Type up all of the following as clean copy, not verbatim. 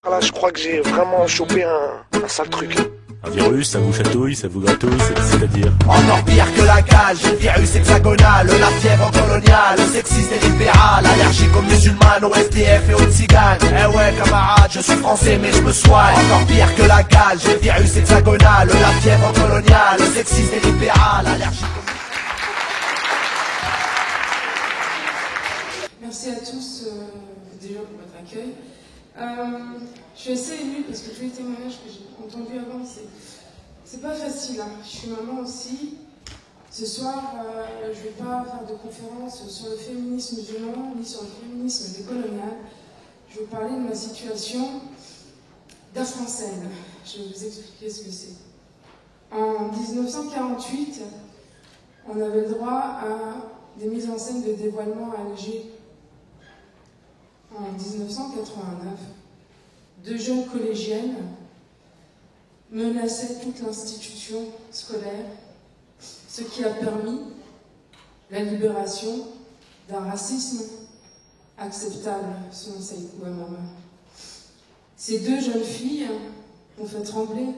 Là, je crois que j'ai vraiment chopé un sale truc. Un virus, ça vous chatouille, ça vous gratouille, c'est-à-dire Encore pire que la cage, le virus hexagonal, la fièvre coloniale, sexiste et libérale, allergique aux musulmanes, au SDF et aux tziganes. Eh ouais camarade, je suis français mais je me soigne. Encore pire que la cage, le virus hexagonal, la fièvre coloniale, sexiste et libérale, allergique aux... Merci à tous déjà pour votre accueil. Je suis assez émue parce que tous les témoignages que j'ai entendus avant, c'est pas facile. Hein. Je suis maman aussi. Ce soir, je ne vais pas faire de conférence sur le féminisme musulman ni sur le féminisme décolonial. Je vais parler de ma situation d'Afrançaine. Je vais vous expliquer ce que c'est. En 1948, on avait le droit à des mises en scène de dévoilement à Alger. En 1989, deux jeunes collégiennes menaçaient toute l'institution scolaire, ce qui a permis la libération d'un racisme acceptable, selon Saïd Ouamama. Ces deux jeunes filles ont fait trembler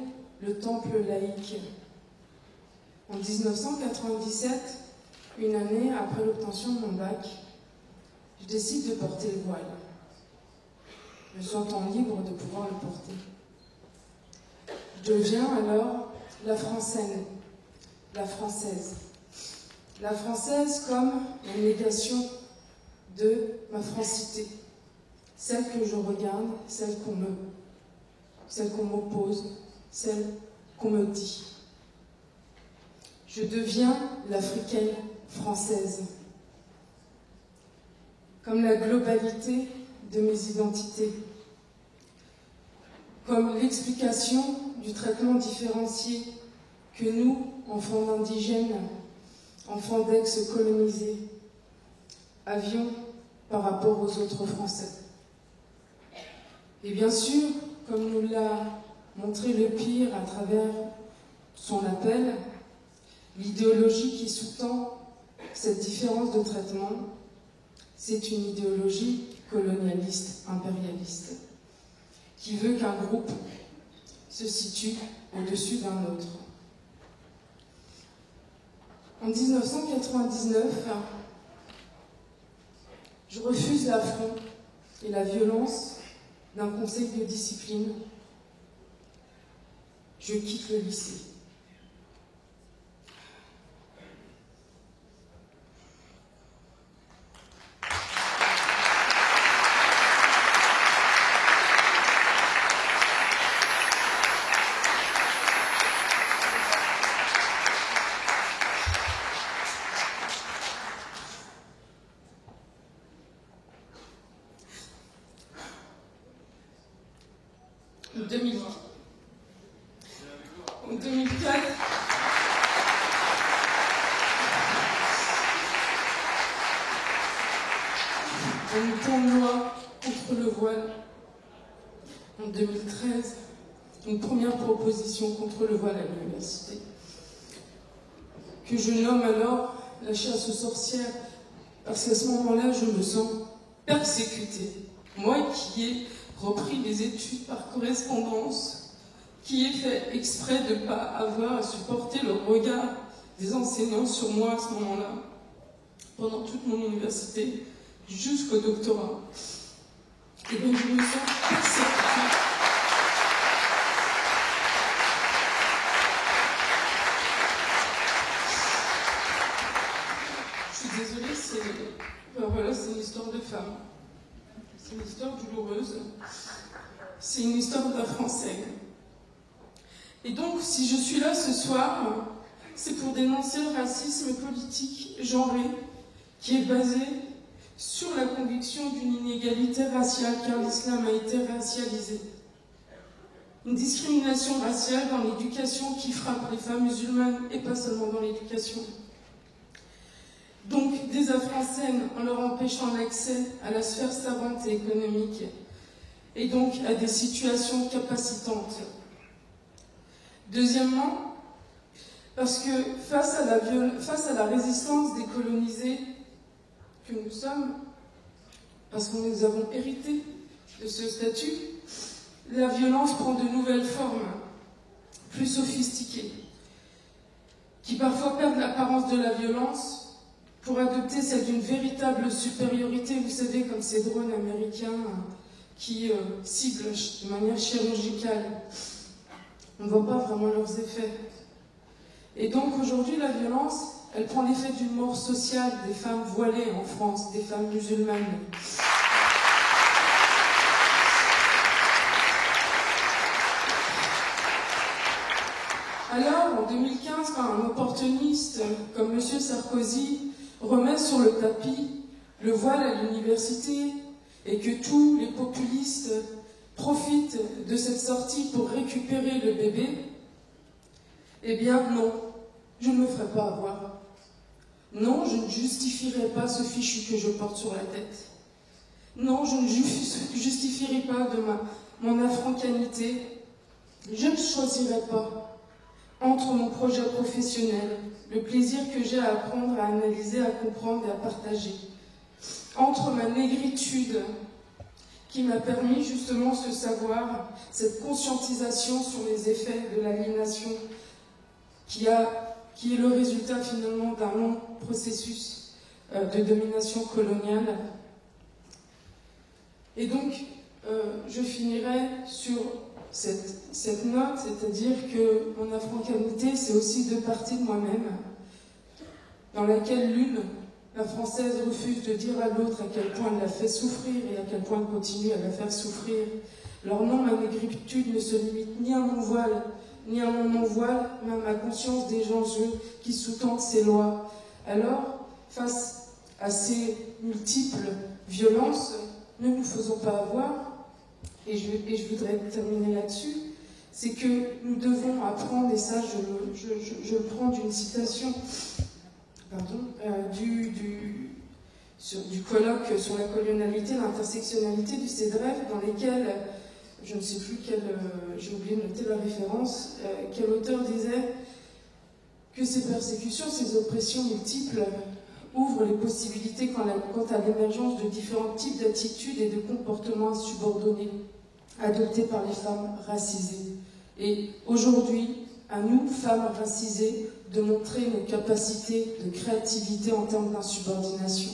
le temple laïque. En 1997, une année après l'obtention de mon bac, je décide de porter le voile. Je me sentant libre de pouvoir le porter. Je deviens alors la Françaine, la Française. La Française comme la négation de ma francité, celle que je regarde, celle qu'on m'oppose, celle qu'on me dit. Je deviens l'Africaine française, comme la globalité de mes identités, comme l'explication du traitement différencié que nous, enfants d'indigènes, enfants d'ex-colonisés, avions par rapport aux autres Français. Et bien sûr, comme nous l'a montré le pire à travers son appel, l'idéologie qui sous-tend cette différence de traitement, c'est une idéologie colonialiste, impérialiste, qui veut qu'un groupe se situe au-dessus d'un autre. En 1999, je refuse l'affront et la violence d'un conseil de discipline. Je quitte le lycée. En 2004, on tombe loi contre le voile. En 2013, une première proposition contre le voile à l'université, que je nomme alors la chasse aux sorcières, parce qu'à ce moment-là, je me sens persécutée. Moi qui ai repris des études par correspondance, qui ai fait exprès de ne pas avoir à supporter le regard des enseignants sur moi à ce moment-là, pendant toute mon université, jusqu'au doctorat. Et donc je me sens persécutée. Je suis désolée, c'est une histoire de femme. C'est une histoire douloureuse. C'est une histoire d'Afrançaine. Et donc, si je suis là ce soir, c'est pour dénoncer le racisme politique genré qui est basé sur la conviction d'une inégalité raciale, car l'islam a été racialisé. Une discrimination raciale dans l'éducation qui frappe les femmes musulmanes et pas seulement dans l'éducation. Donc, des Afrançaines en leur empêchant l'accès à la sphère savante et économique, et donc à des situations capacitantes. Deuxièmement, parce que face à la résistance des colonisés que nous sommes, parce que nous avons hérité de ce statut, la violence prend de nouvelles formes, plus sophistiquées, qui parfois perdent l'apparence de la violence pour adopter celle d'une véritable supériorité, vous savez, comme ces drones américains qui ciblent de manière chirurgicale. On ne voit pas vraiment leurs effets. Et donc aujourd'hui, la violence, elle prend l'effet d'une mort sociale des femmes voilées en France, des femmes musulmanes. Alors, en 2015, quand un opportuniste comme M. Sarkozy remet sur le tapis le voile à l'université et que tous les populistes profitent de cette sortie pour récupérer le bébé, eh bien non, je ne me ferai pas avoir. Non, je ne justifierai pas ce fichu que je porte sur la tête. Non, je ne justifierai pas de mon afro-canité. Je ne choisirai pas entre mon projet professionnel, le plaisir que j'ai à apprendre, à analyser, à comprendre et à partager, entre ma négritude qui m'a permis justement ce savoir, cette conscientisation sur les effets de l'aliénation qui est le résultat finalement d'un long processus de domination coloniale. Et donc, je finirai sur cette note, c'est-à-dire que mon afro-canité, c'est aussi deux parties de moi-même, dans laquelle l'une, la française, refuse de dire à l'autre à quel point elle la fait souffrir et à quel point elle continue à la faire souffrir. Alors non, ma négritude ne se limite ni à mon voile, ni à mon non-voile, mais à ma conscience des enjeux qui sous-tendent ces lois. Alors, face à ces multiples violences, ne nous faisons pas avoir, et je voudrais terminer là-dessus, c'est que nous devons apprendre, et ça je le prends d'une citation du colloque sur la colonialité, l'intersectionnalité du CEDREF, dans lesquels, je ne sais plus j'ai oublié de noter la référence, quel auteur disait que ces persécutions, ces oppressions multiples ouvrent les possibilités quant à l'émergence de différents types d'attitudes et de comportements insubordonnés adoptés par les femmes racisées. Et aujourd'hui, à nous, femmes racisées, de montrer nos capacités de créativité en termes d'insubordination.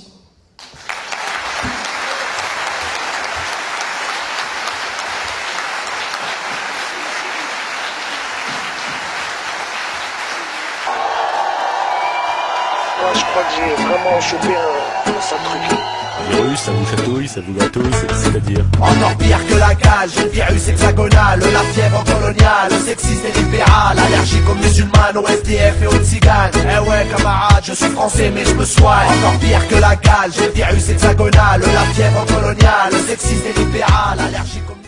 Moi, je crois que j'ai vraiment chopé un sale truc. Virus, ça vous chatouille, ça vous gratouille, c'est-à-dire. Encore pire que la cage, le virus hexagonal, la fièvre coloniale, le sexisme et libéral, allergique aux musulmanes, au SDF et aux tziganes. Eh ouais camarade, je suis français mais je me soigne. Encore pire que la cage, le virus hexagonal, la fièvre coloniale, le sexisme et libéral, allergique aux musulmanes.